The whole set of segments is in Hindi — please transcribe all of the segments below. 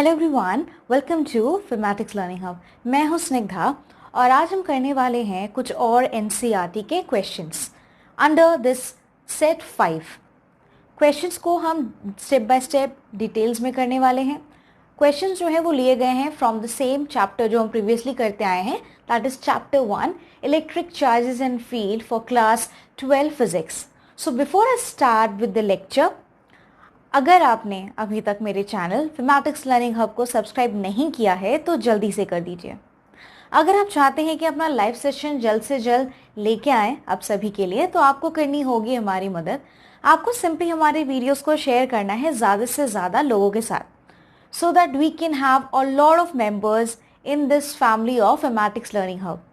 Hello everyone, welcome to Phymatics learning hub. मैं हूं स्निग्धा और आज हम करने वाले हैं कुछ और एनसीईआरटी के questions under this set 5। Questions को हम स्टेप बाय स्टेप डिटेल्स में करने वाले हैं। क्वेश्चंस जो है वो लिए गए हैं फ्रॉम द सेम चैप्टर जो हम प्रीवियसली करते आए हैं, that is chapter 1 electric charges and field for class 12 physics. So before I start with the lecture, अगर आपने अभी तक मेरे चैनल फिमेटिक्स लर्निंग हब को सब्सक्राइब नहीं किया है तो जल्दी से कर दीजिए। अगर आप चाहते हैं कि अपना लाइव सेशन जल्द से जल्द लेके आएँ आप सभी के लिए, तो आपको करनी होगी हमारी मदद। आपको सिंपली हमारे वीडियोस को शेयर करना है ज़्यादा से ज़्यादा लोगों के साथ, so that we can have a lot of members in this family of Phymatics learning hub.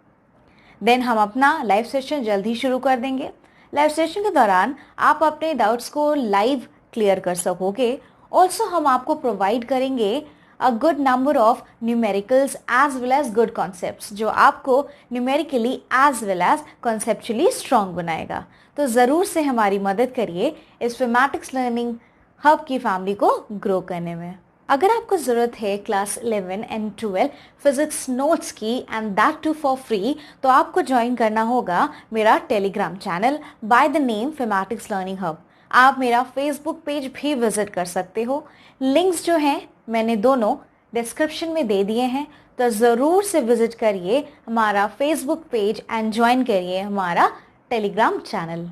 Then हम अपना लाइव सेशन जल्द ही शुरू कर देंगे। लाइव सेशन के दौरान आप अपने डाउट्स को लाइव क्लियर कर सकोगे। ऑल्सो हम आपको प्रोवाइड करेंगे a good number of numericals as well as good concepts, जो आपको numerically as well as conceptually strong बनाएगा। तो ज़रूर से हमारी मदद करिए इस फिमेटिक्स लर्निंग हब की फैमिली को ग्रो करने में। अगर आपको ज़रूरत है क्लास 11 एंड 12 फिजिक्स नोट्स की and that too for free, तो आपको ज्वाइन करना होगा मेरा Telegram channel by the name Phymatics learning hub. आप मेरा फेसबुक पेज भी विजिट कर सकते हो। लिंक्स जो हैं मैंने दोनों डिस्क्रिप्शन में दे दिए हैं, तो ज़रूर से विजिट करिए हमारा फेसबुक पेज एंड ज्वाइन करिए हमारा Telegram channel.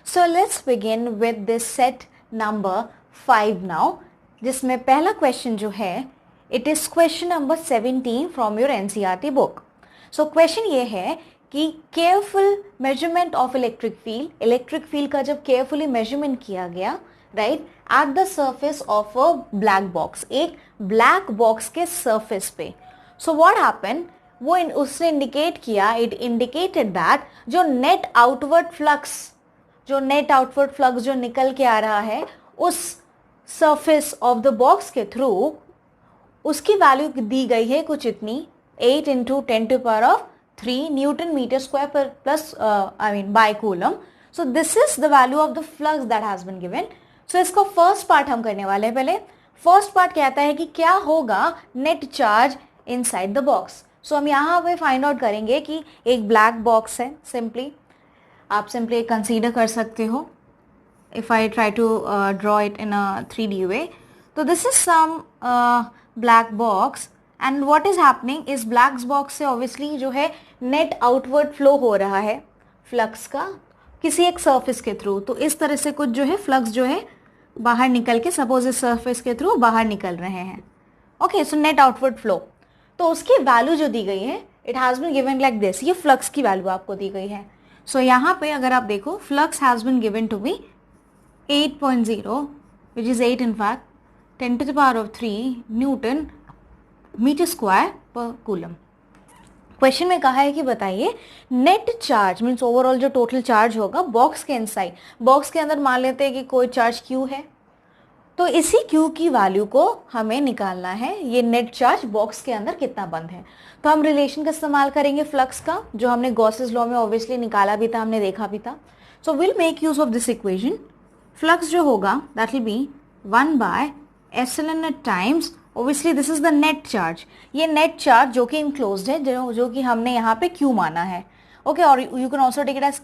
So let's begin with this set number 5 now, जिसमें पहला क्वेश्चन जो है it is question number 17 from your NCERT book. So question ये है कि careful measurement of electric field का जब केयरफुली मेजरमेंट किया गया, right, at the surface of a black box, एक ब्लैक बॉक्स के सरफेस पे। सो व्हाट हैपन, वो उसने इंडिकेट किया, इट इंडिकेटेड दैट जो नेट आउटवर्ड फ्लक्स जो निकल के आ रहा है उस सरफेस ऑफ द बॉक्स के थ्रू, उसकी वैल्यू दी गई है कुछ इतनी 8 × 10⁻³ newton metre square per plus by coulomb. So this is the value of the flux that has been given. सो इसका फर्स्ट पार्ट हम करने वाले हैं। पहले फर्स्ट पार्ट कहता है कि क्या होगा net charge inside the box. So हम यहाँ पे फाइंड आउट करेंगे कि एक ब्लैक बॉक्स है, आप सिंपली कंसीडर कर सकते हो। If I try to draw it in a 3D way, तो this is some black box and what is happening, इस ब्लैक बॉक्स से ऑब्वियसली जो है नेट आउटवर्ड फ्लो हो रहा है फ्लक्स का किसी एक सरफेस के थ्रू। तो इस तरह से कुछ जो है फ्लक्स जो है बाहर निकल के सपोज इस सरफेस के थ्रू बाहर निकल रहे हैं। Okay, so net outward flow, तो उसकी वैल्यू जो दी गई है it has been given like this. ये फ्लक्स की वैल्यू आपको दी गई है। सो यहाँ पे अगर आप देखो flux has been given to be 8.0 which is 8 in fact 10⁻³ newton metre square पर कूलम। क्वेश्चन में कहा है कि बताइए नेट चार्ज मीन्स ओवरऑल जो टोटल चार्ज होगा बॉक्स के इनसाइड, बॉक्स के अंदर मान लेते हैं कि कोई चार्ज Q है, तो इसी Q की वैल्यू को हमें निकालना है। ये नेट चार्ज बॉक्स के अंदर कितना बंद है, तो हम रिलेशन का इस्तेमाल करेंगे फ्लक्स का, जो हमने गॉसेस लॉ में ऑब्वियसली निकाला भी था, हमने देखा भी था। So will make use of this equation. Flux जो होगा that will be 1/ε times, obviously this is the net charge. ये नेट चार्ज जो कि इनक्लोज्ड है, जो कि हमने यहाँ पे Q माना है। ओके, और you can also take it as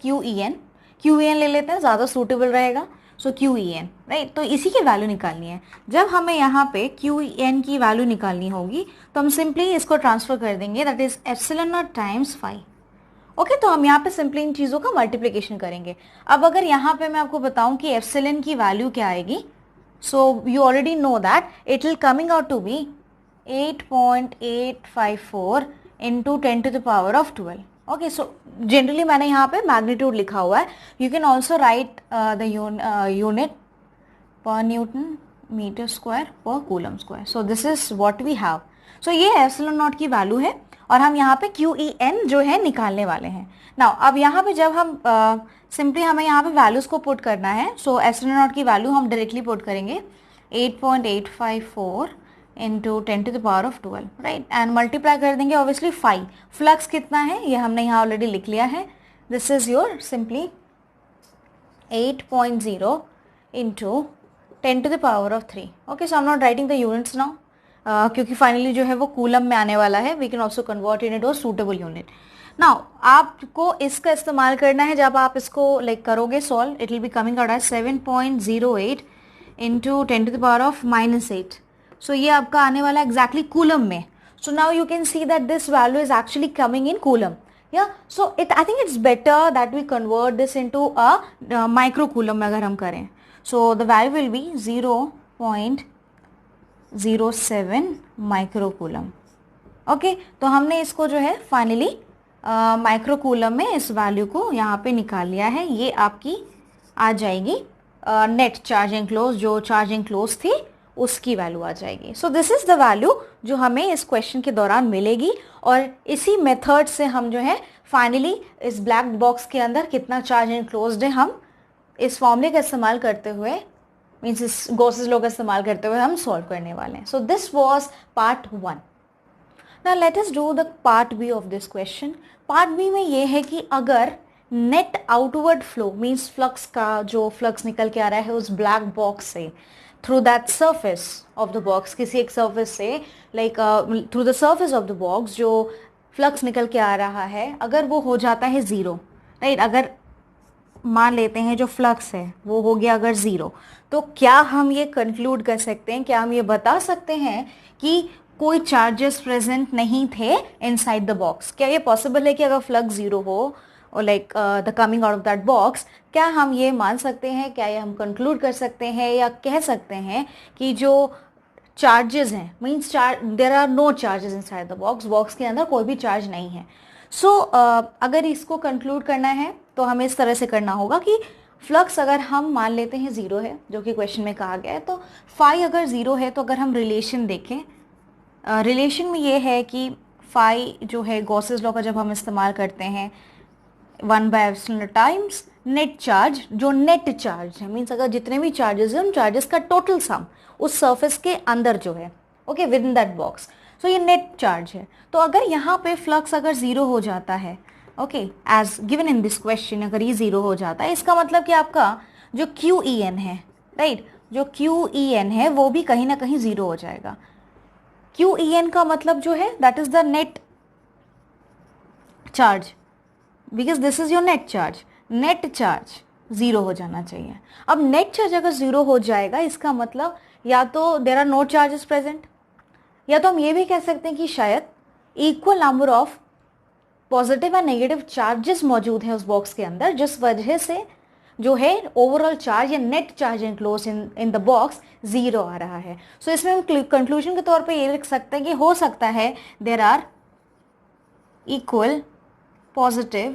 QEN ले लेते हैं, ज़्यादा सूटेबल रहेगा। सो QEN, राइट, तो इसी की वैल्यू निकालनी है। जब हमें यहाँ पे QEN की वैल्यू निकालनी होगी तो हम सिंपली इसको ट्रांसफर कर देंगे, that is ε0 times phi. Okay, तो हम यहाँ पे सिंपली इन चीज़ों का मल्टीप्लिकेशन करेंगे। अब अगर यहाँ पे मैं आपको बताऊँ कि एप्सिलॉन की वैल्यू क्या आएगी, so you already know that it will coming out to be 8.854 × 10⁻12। Okay, so generally मैंने यहाँ पे मैग्नीट्यूड लिखा हुआ है। You can also write the unit per newton metre square पर coulomb square. So this is what we have. So ये ε0 की वैल्यू है और हम यहाँ पे QEN जो है निकालने वाले हैं। नाउ अब यहाँ पे जब हम सिंपली हमें यहाँ पे वैल्यूज़ को पुट करना है, सो ε0 की वैल्यू हम डायरेक्टली पुट करेंगे 8.854 × 10⁻12, राइट, एंड मल्टीप्लाई कर देंगे ऑब्वियसली फाई। फ्लक्स कितना है ये हमने यहाँ ऑलरेडी लिख लिया है, this is your simply 8.0 × 10⁻³ Okay, so I'm not writing the units now. क्योंकि फाइनली जो है वो कूलम में आने वाला है. We can also convert in it suitable unit. Now आपको इसका इस्तेमाल करना है जब आप इसको करोगे solve. It will be coming out as 7.08 into 10⁻⁻8. So ये आपका आने वाला एग्जैक्टली कूलम में. So now you can see that this value is actually coming in coulomb. So I think it's better that we convert this into a microcoulomb में अगर हम करें. So the value will be 0.07 microcoulomb. Okay, तो हमने इसको जो है फाइनली माइक्रोकूलम में इस वैल्यू को यहाँ पे निकाल लिया है. ये आपकी आ जाएगी नेट चार्ज एनक्लोज, जो चार्ज एनक्लोज थी उसकी वैल्यू आ जाएगी. सो दिस इज द वैल्यू जो हमें इस क्वेश्चन के दौरान मिलेगी. और इसी मेथड से हम जो है फाइनली इस ब्लैक बॉक्स के अंदर कितना चार्ज एनक्लोज्ड है हम इस फॉर्मूले का इस्तेमाल करते हुए, मीन्स इस गॉसेस लॉ का इस्तेमाल करते हुए हम सॉल्व करने वाले हैं. So this was part 1. Now let us do the part B of this question. Part B में ये है कि अगर net outward flow means flux का जो फ्लक्स निकल के आ रहा है उस ब्लैक बॉक्स से through that surface of the box, किसी एक सर्फेस से through the surface of the box जो फ्लक्स निकल के आ रहा है, अगर वो हो जाता है ज़ीरो, राइट, अगर मान लेते हैं जो फ्लक्स है वो हो गया अगर ज़ीरो, तो क्या हम ये कंक्लूड कर सकते हैं, क्या हम ये बता सकते हैं कि कोई चार्जेस प्रेजेंट नहीं थे इनसाइड द बॉक्स? क्या ये पॉसिबल है कि अगर फ्लक्स ज़ीरो हो और the coming out of that box, क्या हम ये मान सकते हैं, क्या ये हम कंक्लूड कर सकते हैं या कह सकते हैं कि जो चार्जेस हैं, means there are no charges inside the box, box के अंदर कोई भी चार्ज नहीं है. सो अगर इसको कंक्लूड करना है तो हमें इस तरह से करना होगा कि फ्लक्स अगर हम मान लेते हैं ज़ीरो है, जो कि क्वेश्चन में कहा गया है, तो फाई अगर ज़ीरो है तो अगर हम रिलेशन देखें, रिलेशन में ये है कि फाई जो है गॉसेस लॉ का जब हम इस्तेमाल करते हैं 1/ε टाइम्स नेट चार्ज, जो नेट चार्ज है मीन्स अगर जितने भी चार्जेस हैं उन चार्जेस का टोटल सम उस सरफेस के अंदर जो है, okay, within that box. So ये नेट चार्ज है. तो अगर यहाँ पे फ्लक्स अगर ज़ीरो हो जाता है, okay, as given in this question, अगर ये ज़ीरो हो जाता है, इसका मतलब कि आपका जो QEN है, राइट, जो QEN है वो भी कहीं ना कहीं ज़ीरो हो जाएगा. QEN का मतलब जो है that is the net charge, because this is your net charge. Net charge zero हो जाना चाहिए. अब नेट चार्ज अगर ज़ीरो हो जाएगा इसका मतलब या तो there are no charges present, या तो हम ये भी कह सकते हैं कि शायद equal number of positive and negative charges मौजूद हैं उस बॉक्स के अंदर, जिस वजह से जो है ओवरऑल चार्ज या net charge enclose in the box zero आ रहा है. सो इसमें हम कंक्लूजन के तौर पे ये लिख सकते हैं कि हो सकता है there are equal positive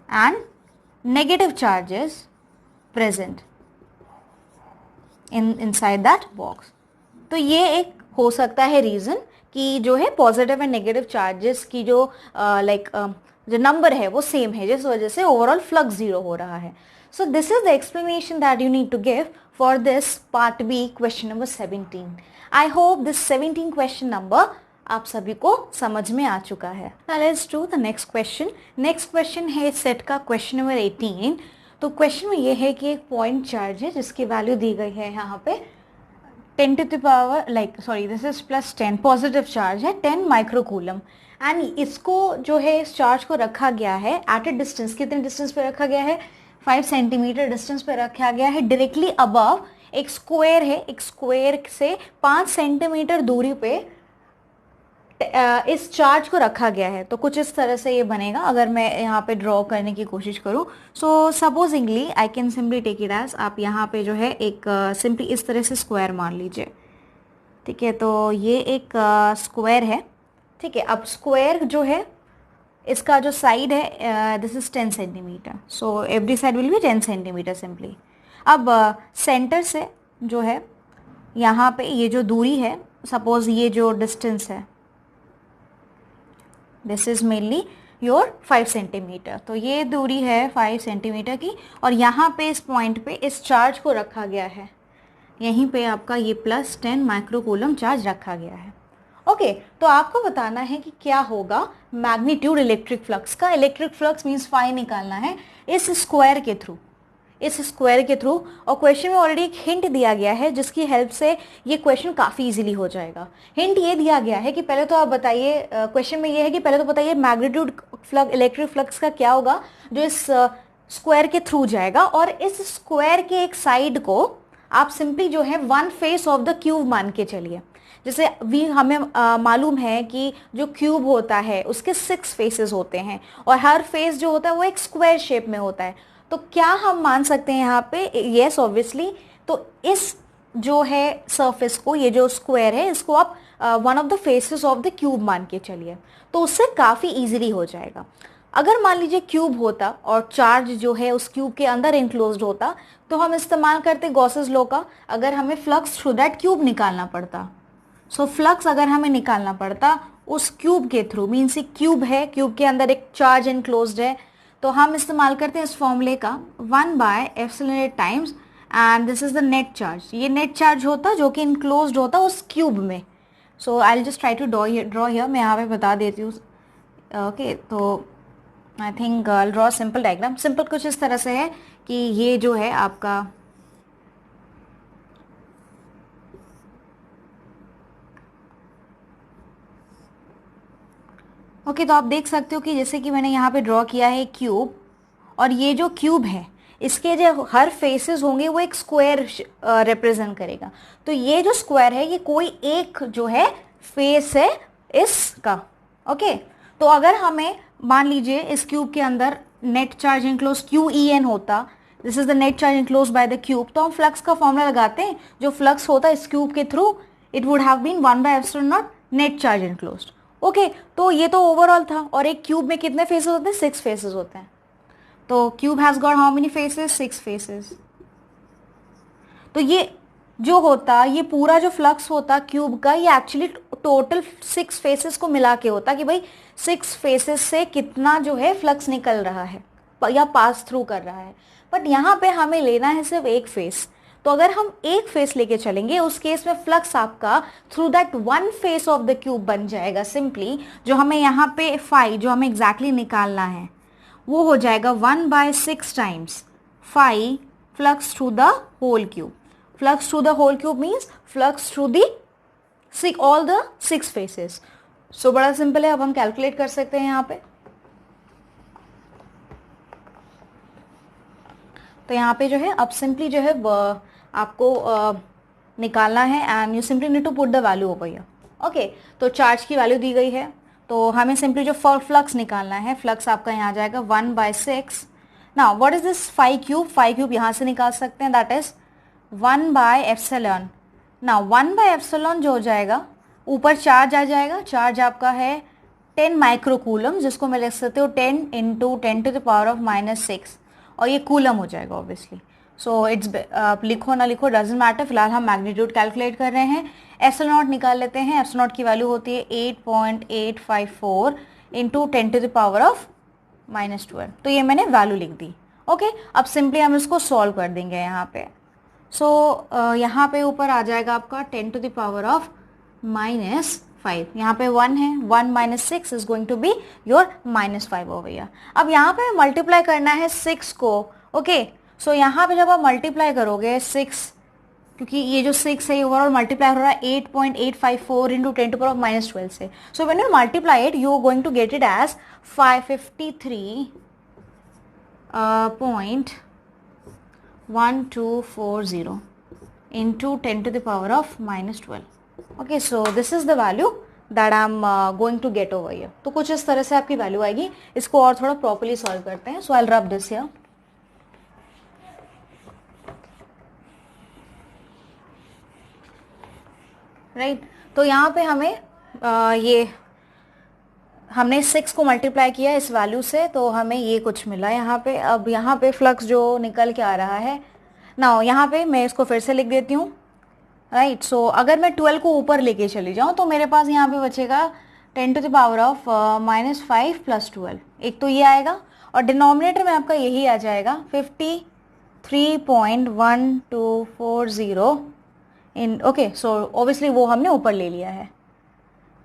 and negative charges present inside that box. तो ये एक हो सकता है रीज़न कि जो है पॉजिटिव एंड नेगेटिव चार्जेस की जो जो नंबर है वो सेम है, जिस वजह से ओवरऑल फ्लक्स ज़ीरो हो रहा है. So this is the explanation that you need to give for this part B question number 17. I hope this 17 question number आप सभी को समझ में आ चुका है. Now let's do the next question. Next question है सेट का क्वेश्चन नंबर 18. तो क्वेश्चन में ये है कि एक पॉइंट चार्ज है जिसकी वैल्यू दी गई है यहाँ पे 10 to the power this is +10, positive charge है 10 माइक्रोकूलम, एंड इसको जो है इस चार्ज को रखा गया है एट ए डिस्टेंस, कितने डिस्टेंस पे रखा गया है, 5 सेंटीमीटर डिस्टेंस पे रखा गया है डायरेक्टली अबव एक स्क्वायर है, एक स्क्वायर से 5 सेंटीमीटर दूरी पे इस चार्ज को रखा गया है. तो कुछ इस तरह से ये बनेगा अगर मैं यहाँ पे ड्रॉ करने की कोशिश करूँ. So supposingly I can simply take it as, आप यहाँ पे जो है एक सिंपली इस तरह से स्क्वायर मान लीजिए, ठीक है. तो ये एक स्क्वायर है, ठीक है. अब स्क्वायर जो है इसका जो साइड है this is 10 centimetre, so every side will be 10 centimetre simply. अब सेंटर से जो है यहाँ पे ये जो दूरी है, सपोज ये जो डिस्टेंस है this is mainly your 5 centimetre, तो ये दूरी है 5 सेंटीमीटर की, और यहाँ पे इस पॉइंट पे इस चार्ज को रखा गया है, यहीं पे आपका ये +10 माइक्रोकूलम चार्ज रखा गया है. ओके, तो आपको बताना है कि क्या होगा मैग्नीट्यूड इलेक्ट्रिक फ्लक्स का. इलेक्ट्रिक फ्लक्स मीन्स फाई निकालना है इस स्क्वायर के थ्रू, इस स्क्वायर के थ्रू। और क्वेश्चन में ऑलरेडी एक हिंट दिया गया है जिसकी हेल्प से ये क्वेश्चन काफ़ी इजीली हो जाएगा। हिंट ये दिया गया है कि पहले तो आप बताइए, क्वेश्चन में ये है कि पहले तो बताइए मैग्नीट्यूड फ्लक्स, इलेक्ट्रिक फ्लक्स का क्या होगा जो इस स्क्वायर के थ्रू जाएगा। और इस स्क्वायर के एक साइड को आप सिंपली जो है one face of the cube मान के चलिए। जैसे हमें मालूम है कि जो क्यूब होता है उसके 6 फेसेस होते हैं और हर फेस जो होता है वो एक स्क्वायर शेप में होता है। तो क्या हम मान सकते हैं यहाँ पे? Yes obviously. तो इस जो है सरफेस को, ये जो स्क्वायर है, इसको आप one of the faces of the cube मान के चलिए, तो उससे काफ़ी इजीली हो जाएगा। अगर मान लीजिए क्यूब होता और चार्ज जो है उस क्यूब के अंदर इंक्लोज्ड होता, तो हम इस्तेमाल करते गॉसेस लॉ का। अगर हमें फ्लक्स थ्रू दैट क्यूब निकालना पड़ता, सो फ्लक्स अगर हमें निकालना पड़ता उस क्यूब के थ्रू, मीन्स क्यूब है, क्यूब के अंदर एक चार्ज इनक्लोज्ड है, तो हम इस्तेमाल करते हैं इस फॉर्मूले का 1/ε times, and this is the net charge. ये नेट चार्ज होता जो कि इनक्लोज्ड होता उस क्यूब में। So I will just try to draw here, मैं यहाँ पे बता देती हूँ। ओके, तो I think I draw simple diagram. Simple कुछ इस तरह से है कि ये जो है आपका ओके, तो आप देख सकते हो कि जैसे कि मैंने यहाँ पे ड्रॉ किया है क्यूब, और ये जो क्यूब है इसके जो हर फेसेस होंगे वो एक स्क्वायर रिप्रेजेंट करेगा। तो ये जो स्क्वायर है ये कोई एक जो है फेस है इसका। ओके, तो अगर हमें मान लीजिए इस क्यूब के अंदर नेट चार्ज इनक्लोज QEN होता, this is the net charge enclose by the cube, तो हम फ्लक्स का फॉर्मूला लगाते हैं। जो फ्लक्स होता है इस क्यूब के through, it would have been 1/ε net charge enclosed. Okay, तो ये तो ओवरऑल था। और एक क्यूब में कितने फेसेस होते हैं? 6 फेसेस होते हैं। तो cube has got how many faces? 6 faces. तो ये जो होता, ये पूरा जो फ्लक्स होता क्यूब का, ये एक्चुअली टोटल 6 फेसेस को मिला के होता कि भाई 6 फेसेस से कितना जो है फ्लक्स निकल रहा है या पास थ्रू कर रहा है। बट यहाँ पे हमें लेना है सिर्फ एक फेस। तो अगर हम एक फेस लेके चलेंगे उस केस में फ्लक्स आपका through that one face of the cube बन जाएगा सिंपली। जो हमें यहाँ पे फाई जो हमें एग्जैक्टली निकालना है वो हो जाएगा 1/6 times phi flux through the whole cube. Flux through the whole cube means flux through the all the 6 faces. So बड़ा सिंपल है, अब हम कैलकुलेट कर सकते हैं यहाँ पे। तो यहाँ पे जो है अब सिंपली जो है आपको निकालना है, and you simply need to put the value over here. Okay, तो चार्ज की वैल्यू दी गई है, तो हमें सिंपली जो फ्लक्स निकालना है, फ्लक्स आपका यहाँ आ जाएगा 1/6। Now what is this phi cube यहाँ से निकाल सकते हैं, दैट इज 1/ε। नाउ 1/ε जो हो जाएगा, ऊपर चार्ज आ जाएगा, चार्ज आपका है 10 माइक्रोकूलम, जिसको मैं लिख सकती हूँ 10 × 10⁻⁻⁶, और ये कूलम हो जाएगा ऑब्वियसली। सो इट्स, आप लिखो ना लिखो डजेंट मैटर, फिलहाल हम मैग्नीट्यूड कैलकुलेट कर रहे हैं। ε0 निकाल लेते हैं। ε0 की वैल्यू होती है 8.854 × 10⁻⁻12। तो ये मैंने वैल्यू लिख दी। ओके, अब सिंपली हम इसको सॉल्व कर देंगे यहाँ पे। सो यहाँ पे ऊपर आ जाएगा आपका 10⁻⁻5। यहाँ पे 1 है, 1 - 6 is going to be your -5 over here. अब यहाँ पे मल्टीप्लाई करना है 6 को। ओके, सो यहाँ पे जब आप मल्टीप्लाई करोगे 6, क्योंकि ये जो 6 है ओवरऑल मल्टीप्लाई हो रहा है 8.854 × 10⁻⁻12 से। So when you multiply it you are going to get it as 553.1240 into 10⁻⁻12. Okay, so this is the value that I'm going to get over here. तो कुछ इस तरह से आपकी वैल्यू आएगी। इसको और थोड़ा प्रॉपर्ली सॉल्व करते हैं। So I'll rub this here. Right, तो यहाँ पे हमें ये हमने 6 को मल्टीप्लाई किया इस वैल्यू से, तो हमें ये कुछ मिला यहाँ पे। अब यहाँ पे फ्लक्स जो निकल के आ रहा है ना, यहाँ पे मैं इसको फिर से लिख देती हूँ। राइट, सो अगर मैं 12 को ऊपर लेके चली जाऊँ तो मेरे पास यहाँ पे बचेगा 10⁻⁻5 + 12। एक तो ये आएगा, और डिनोमिनेटर में आपका यही आ जाएगा 53.1240 इन। ओके, सो ऑब्वियसली वो हमने ऊपर ले लिया है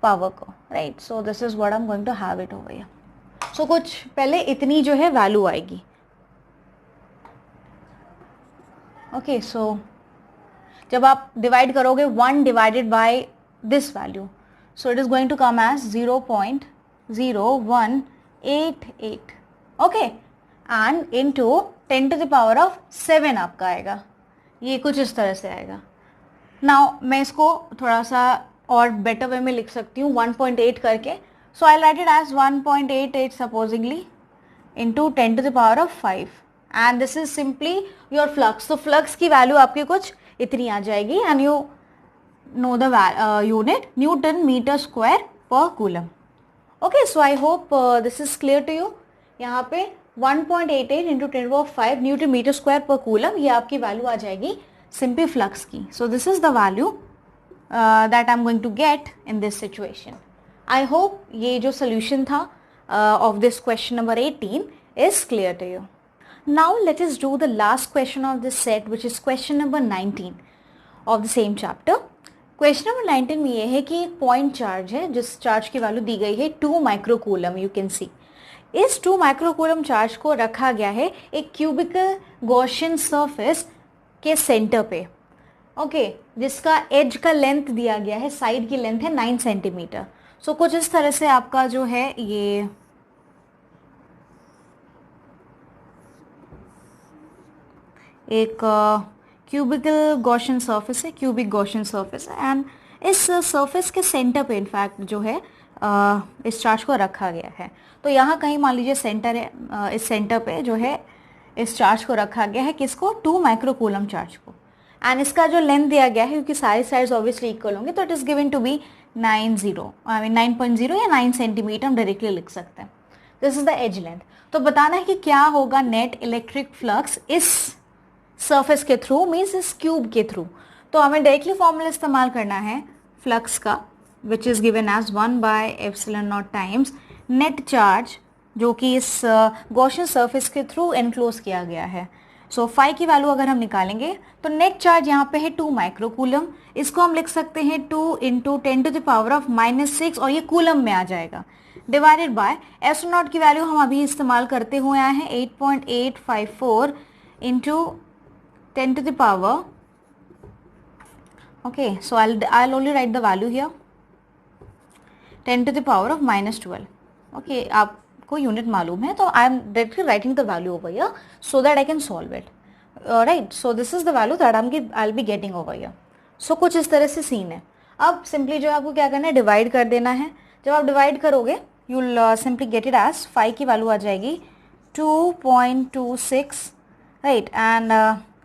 पावर को। Right, so this is what I am going to have it over here. So कुछ पहले इतनी जो है वैल्यू आएगी। ओके, सो जब आप डिवाइड करोगे 1 divided by this value, so it is going to come as 0.0188, okay, and into 10 to the power of 7 आपका आएगा, ये कुछ इस तरह से आएगा. नाउ मैं इसको थोड़ा सा और बेटर वे में लिख सकती हूँ 1.8 करके. So I write it as 1.88 supposingly into 10 to the power of 5, and this is simply your flux. तो फ्लक्स की वैल्यू आपकी कुछ इतनी आ जाएगी, and you know the unit newton metre square पर coulomb. Okay, so I hope this is clear to you. यहाँ पे 1.88 into 10 power 5 newton metre square पर कूलम, ये आपकी वैल्यू आ जाएगी सिंपली फ्लक्स की. So this is the value that I am going to get in this situation. I hope ये जो सोल्यूशन था of this question number 18 is clear to you. Now let us do the last question of this set, which is question number 19 of the same chapter. Question number 19 में ये है कि एक पॉइंट चार्ज है जिस चार्ज की वैल्यू दी गई है 2 माइक्रोकूलम. यू कैन सी इस 2 माइक्रोकूलम चार्ज को रखा गया है एक क्यूबिकल गॉसियन सरफेस के सेंटर पे, ओके, जिसका एज का लेंथ दिया गया है, साइड की लेंथ है 9 सेंटीमीटर. सो कुछ इस तरह से आपका जो है ये एक क्यूबिकल गॉसियन सरफेस है, क्यूबिक गॉसियन सरफेस है, एंड इस सरफेस के सेंटर पे इनफैक्ट जो है इस चार्ज को रखा गया है. तो यहाँ कहीं मान लीजिए सेंटर है, इस सेंटर पे जो है इस चार्ज को रखा गया है, किसको, 2 माइक्रोकूलम चार्ज को, एंड इसका जो लेंथ दिया गया है, क्योंकि सारी साइड्स ऑब्वियसली इक्वल होंगे, तो it is given to be 9.0 या 9 सेंटीमीटर हम डायरेक्टली लिख सकते हैं. This is the edge length. तो बताना है कि क्या होगा नेट इलेक्ट्रिक फ्लक्स इस सरफेस के थ्रू, मीन्स इस क्यूब के थ्रू. तो हमें डायरेक्टली फॉर्मूला इस्तेमाल करना है फ्लक्स का, which is given as 1/ε0 times net charge, जो कि इस गॉसियन सरफेस के थ्रू एनक्लोज किया गया है. सो फाई की वैल्यू अगर हम निकालेंगे तो नेट चार्ज यहाँ पे है 2 माइक्रोकूलम, इसको हम लिख सकते हैं 2 into 10 to the power of -6, और ये कूलम में आ जाएगा, डिवाइडेड बाय एस0 की वैल्यू हम अभी इस्तेमाल करते हुए आए हैं 8.854 into 10 to the power, okay, so I'll only write the value here, 10 to the power of -12. okay, आपको यूनिट मालूम है, तो I am directly writing the value over here so that I can solve it. Right, so this is the value that I'll be getting over here. So कुछ इस तरह से सीन है. अब सिंपली जो आपको क्या करना है, डिवाइड कर देना है. जब आप डिवाइड करोगे you'll simply get it as 5 की वैल्यू आ जाएगी 2.26, राइट, एंड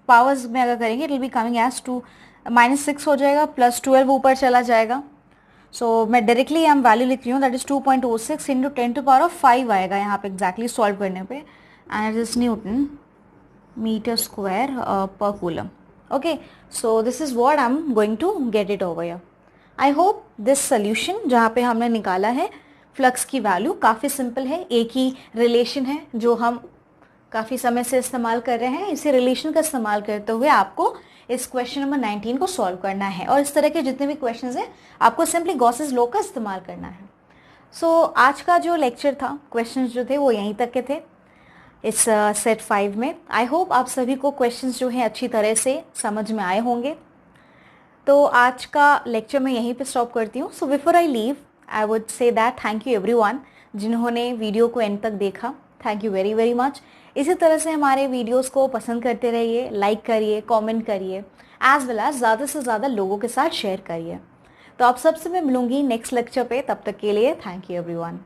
पावर्स में अगर करेंगे it will be coming as -6 हो जाएगा, +12 ऊपर चला जाएगा. सो मैं डायरेक्टली हम वैल्यू लिख रही हूँ, that is 2.06 into 10 to power of 5 आएगा यहाँ पे एग्जैक्टली सॉल्व करने पे, and it is newton metre square पर coulomb. Okay, so this is what I am going to get it over here. I hope this solution जहाँ पे हमने निकाला है फ्लक्स की वैल्यू काफ़ी सिंपल है, एक ही रिलेशन है जो हम काफ़ी समय से इस्तेमाल कर रहे हैं. इसी रिलेशन का इस्तेमाल करते हुए आपको इस क्वेश्चन नंबर 19 को सॉल्व करना है, और इस तरह के जितने भी क्वेश्चंस हैं आपको सिंपली गॉसेस लॉ का इस्तेमाल करना है. सो आज का जो लेक्चर था, क्वेश्चंस जो थे वो यहीं तक के थे इस सेट 5 में. आई होप आप सभी को क्वेश्चंस जो हैं अच्छी तरह से समझ में आए होंगे. तो आज का लेक्चर मैं यहीं पे स्टॉप करती हूँ. So before I leave I would say that thank you everyone जिन्होंने वीडियो को एंड तक देखा. Thank you very very much. इसी तरह से हमारे वीडियोस को पसंद करते रहिए, लाइक करिए, कमेंट करिए, एज वेल एज ज़्यादा से ज़्यादा लोगों के साथ शेयर करिए. तो आप सबसे मैं मिलूंगी नेक्स्ट लेक्चर पे. तब तक के लिए थैंक यू एवरीवन.